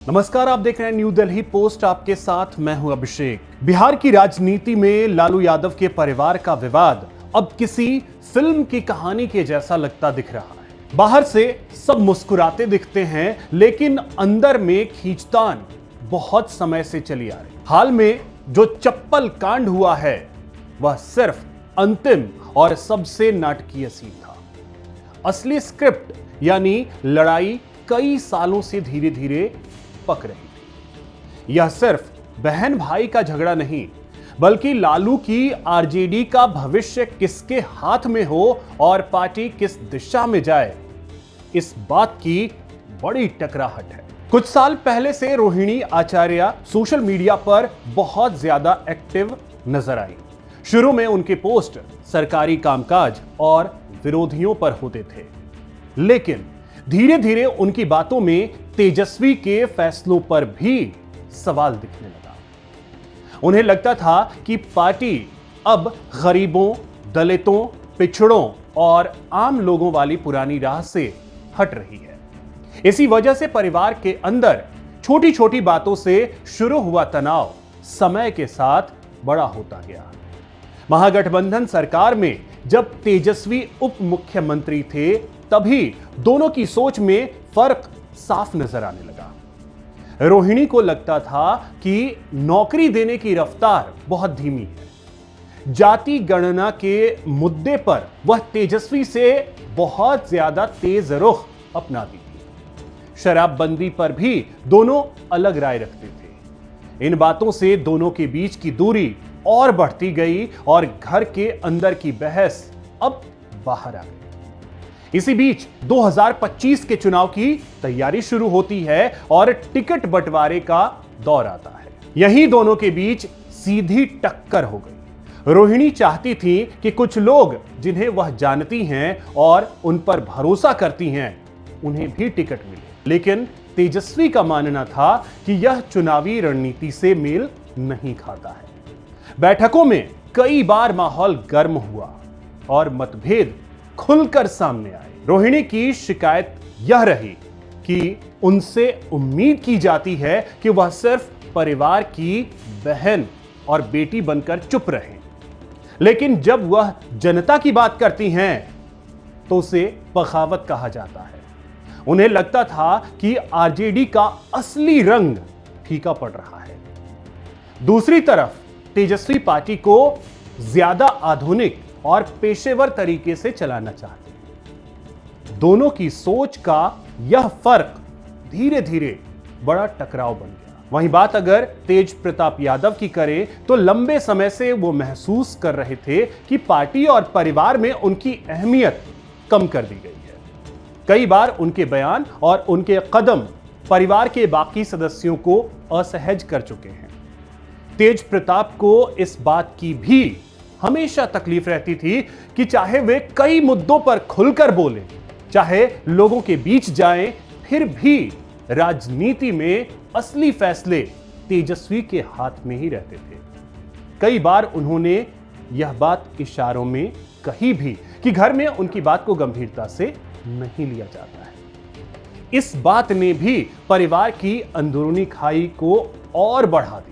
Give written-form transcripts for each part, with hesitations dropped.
नमस्कार, आप देख रहे हैं न्यू दिल्ली पोस्ट। आपके साथ मैं हूं अभिषेक। बिहार की राजनीति में लालू यादव के परिवार का विवाद अब किसी फिल्म की कहानी के जैसा लगता दिख रहा है। बाहर से सब मुस्कुराते दिखते हैं, लेकिन अंदर में खींचतान बहुत समय से चली आ रही। हाल में जो चप्पल कांड हुआ है वह सिर्फ अंतिम और सबसे नाटकीय सीन था। असली स्क्रिप्ट यानी लड़ाई कई सालों से धीरे धीरे पक रही थी। यह सिर्फ बहन भाई का झगड़ा नहीं, बल्कि लालू की आरजेडी का भविष्य किसके हाथ में हो और पार्टी किस दिशा में जाए, इस बात की बड़ी टकराहट है। कुछ साल पहले से रोहिणी आचार्य सोशल मीडिया पर बहुत ज्यादा एक्टिव नजर आई। शुरू में उनके पोस्ट सरकारी कामकाज और विरोधियों पर होते थे, लेकिन धीरे धीरे उनकी बातों में तेजस्वी के फैसलों पर भी सवाल दिखने लगा। उन्हें लगता था कि पार्टी अब गरीबों, दलितों, पिछड़ों और आम लोगों वाली पुरानी राह से हट रही है। इसी वजह से परिवार के अंदर छोटी छोटी बातों से शुरू हुआ तनाव समय के साथ बड़ा होता गया। महागठबंधन सरकार में जब तेजस्वी उप मुख्यमंत्री थे, तभी दोनों की सोच में फर्क साफ नजर आने लगा। रोहिणी को लगता था कि नौकरी देने की रफ्तार बहुत धीमी है। जाति गणना के मुद्दे पर वह तेजस्वी से बहुत ज्यादा तेज रुख अपनाती थी। शराबबंदी पर भी दोनों अलग राय रखते थे। इन बातों से दोनों के बीच की दूरी और बढ़ती गई और घर के अंदर की बहस अब बाहर आ गई। इसी बीच 2025 के चुनाव की तैयारी शुरू होती है और टिकट बंटवारे का दौर आता है। यही दोनों के बीच सीधी टक्कर हो गई। रोहिणी चाहती थी कि कुछ लोग जिन्हें वह जानती हैं और उन पर भरोसा करती हैं, उन्हें भी टिकट मिले, लेकिन तेजस्वी का मानना था कि यह चुनावी रणनीति से मेल नहीं खाता है। बैठकों में कई बार माहौल गर्म हुआ और मतभेद खुलकर सामने आए। रोहिणी की शिकायत यह रही कि उनसे उम्मीद की जाती है कि वह सिर्फ परिवार की बहन और बेटी बनकर चुप रहें, लेकिन जब वह जनता की बात करती हैं तो उसे बगावत कहा जाता है। उन्हें लगता था कि आरजेडी का असली रंग फीका पड़ रहा है। दूसरी तरफ तेजस्वी पार्टी को ज्यादा आधुनिक और पेशेवर तरीके से चलाना चाहते हैं। दोनों की सोच का यह फर्क धीरे धीरे बड़ा टकराव बन गया। वहीं बात अगर तेज प्रताप यादव की करें तो लंबे समय से वो महसूस कर रहे थे कि पार्टी और परिवार में उनकी अहमियत कम कर दी गई है। कई बार उनके बयान और उनके कदम परिवार के बाकी सदस्यों को असहज कर चुके हैं। तेज प्रताप को इस बात की भी हमेशा तकलीफ रहती थी कि चाहे वे कई मुद्दों पर खुलकर बोले, चाहे लोगों के बीच जाएं, फिर भी राजनीति में असली फैसले तेजस्वी के हाथ में ही रहते थे। कई बार उन्होंने यह बात इशारों में कही भी कि घर में उनकी बात को गंभीरता से नहीं लिया जाता है। इस बात ने भी परिवार की अंदरूनी खाई को और बढ़ा दिया।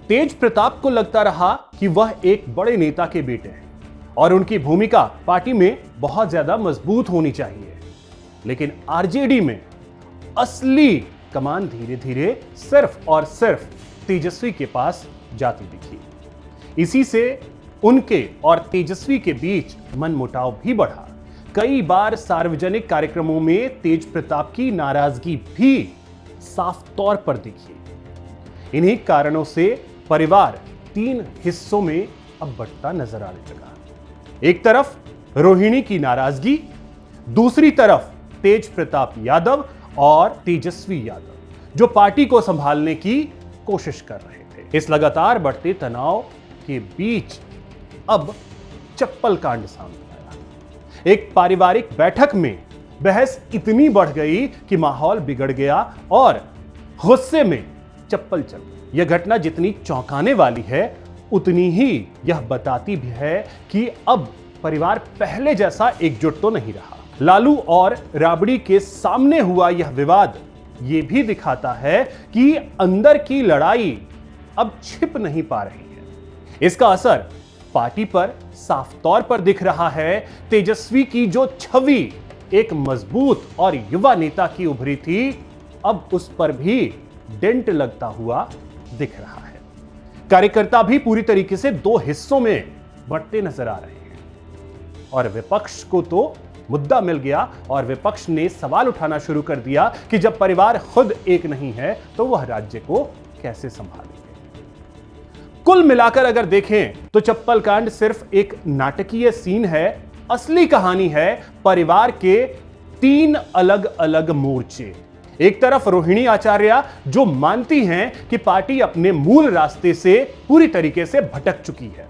तेज प्रताप को लगता रहा कि वह एक बड़े नेता के बेटे हैं और उनकी भूमिका पार्टी में बहुत ज्यादा मजबूत होनी चाहिए, लेकिन आरजेडी में असली कमान धीरे धीरे सिर्फ और सिर्फ तेजस्वी के पास जाती दिखी। इसी से उनके और तेजस्वी के बीच मनमुटाव भी बढ़ा। कई बार सार्वजनिक कार्यक्रमों में तेज प्रताप की नाराजगी भी साफ तौर पर दिखी। इन्हीं कारणों से परिवार तीन हिस्सों में अब बंटता नजर आने लगा। एक तरफ रोहिणी की नाराजगी, दूसरी तरफ तेज प्रताप यादव और तेजस्वी यादव जो पार्टी को संभालने की कोशिश कर रहे थे। इस लगातार बढ़ते तनाव के बीच अब चप्पल कांड सामने आया। एक पारिवारिक बैठक में बहस इतनी बढ़ गई कि माहौल बिगड़ गया और गुस्से में चप्पल चल गई। यह घटना जितनी चौंकाने वाली है, उतनी ही यह बताती भी है कि अब परिवार पहले जैसा एकजुट तो नहीं रहा। लालू और राबड़ी के सामने हुआ यह विवाद यह भी दिखाता है कि अंदर की लड़ाई अब छिप नहीं पा रही है। इसका असर पार्टी पर साफ तौर पर दिख रहा है। तेजस्वी की जो छवि एक मजबूत और युवा नेता की उभरी थी, अब उस पर भी डेंट लगता हुआ दिख रहा है। कार्यकर्ता भी पूरी तरीके से दो हिस्सों में बढ़ते नजर आ रहे हैं और विपक्ष को तो मुद्दा मिल गया और विपक्ष ने सवाल उठाना शुरू कर दिया कि जब परिवार खुद एक नहीं है तो वह राज्य को कैसे संभालेंगे। कुल मिलाकर अगर देखें तो चप्पल कांड सिर्फ एक नाटकीय सीन है। असली कहानी है परिवार के 3 अलग अलग मोर्चे। एक तरफ रोहिणी आचार्य जो मानती हैं कि पार्टी अपने मूल रास्ते से पूरी तरीके से भटक चुकी है।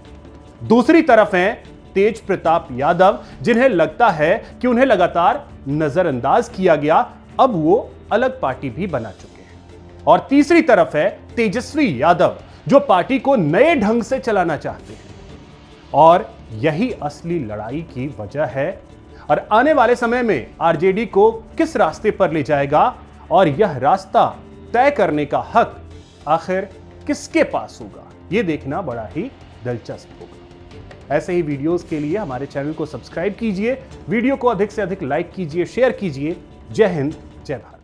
दूसरी तरफ हैं तेज प्रताप यादव जिन्हें लगता है कि उन्हें लगातार नजरअंदाज किया गया, अब वो अलग पार्टी भी बना चुके हैं। और तीसरी तरफ है तेजस्वी यादव जो पार्टी को नए ढंग से चलाना चाहते हैं और यही असली लड़ाई की वजह है। और आने वाले समय में आरजेडी को किस रास्ते पर ले जाएगा और यह रास्ता तय करने का हक आखिर किसके पास होगा, यह देखना बड़ा ही दिलचस्प होगा। ऐसे ही वीडियोस के लिए हमारे चैनल को सब्सक्राइब कीजिए, वीडियो को अधिक से अधिक लाइक कीजिए, शेयर कीजिए। जय हिंद, जय भारत।